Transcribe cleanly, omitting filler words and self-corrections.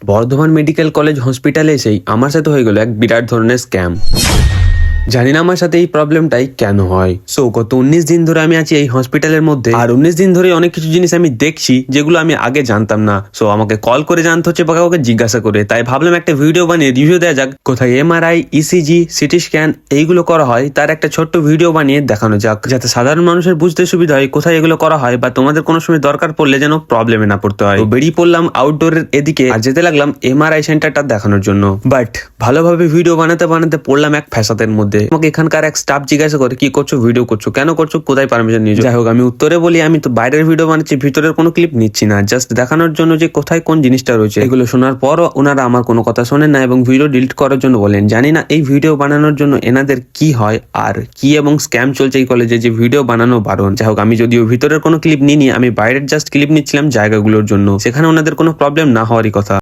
Bardhaman medical college হসপিটালে এসেই আমার সাথে হয়ে গেল এক বিরাট ধরনের স্ক্যাম। জানি না আমার সাথে এই প্রবলেমটাই কেন হয়। সো গত 19 দিন ধরে আমি আছি এই হসপিটালের মধ্যে, আর 19 দিন ধরে অনেক কিছু জিনিস আমি দেখছি যেগুলো আমি আগে জানতাম না। সো আমাকে কল করে জানতে হচ্ছে বা কাউকে জিজ্ঞাসা করে, তাই ভাবলাম একটা ভিডিও বানিয়ে রিভিউ দেওয়া যাক। কোথায় এমআরআই, ইসিজি, সিটি স্ক্যান এইগুলো করা হয় তার একটা ছোট্ট ভিডিও বানিয়ে দেখানো যাক, যাতে সাধারণ মানুষের বুঝতে সুবিধা হয় কোথায় এগুলো করা হয়, বা তোমাদের কোনো সময় দরকার পড়লে যেন প্রবলেমে না পড়তে হয়। তো বেরিয়ে পড়লাম আউটডোরের এদিকে আর যেতে লাগলাম এমআরআই সেন্টারটা দেখানোর জন্য। বাট ভালোভাবে ভিডিও বানাতে বানাতে পড়লাম এক ফ্যাসাদের মধ্যে। আমাকে এখানকার এক স্টাফ জিজ্ঞাসা করে, কি করছো, ভিডিও করছো, কেন করছো, কোথায় পারমিশন নিয়েছো? যাই হোক, আমি উত্তরে বলি আমি তো বাইরের ভিডিও বানাচ্ছি, ভিতরের কোনো ক্লিপ নিচ্ছি না, জাস্ট দেখানোর জন্য যে কোথায় কোন জিনিসটা রয়েছে। এগুলো শোনার পরও ওনারা আমার কোনো কথা শোনেন না এবং ভিডিও ডিলিট করার জন্য বলেন। জানি না এই ভিডিও বানানোর জন্য এনাদের কি হয় আর কি এবং স্ক্যাম চলছে এই কলেজে যে ভিডিও বানানো বারণ। যাই হোক, আমি যদিও ভিতরের কোনো ক্লিপ নিইনি, আমি বাইরের জাস্ট ক্লিপ নিচ্ছিলাম জায়গাগুলোর জন্য, সেখানে ওনাদের কোনো প্রবলেম না হওয়ারই কথা।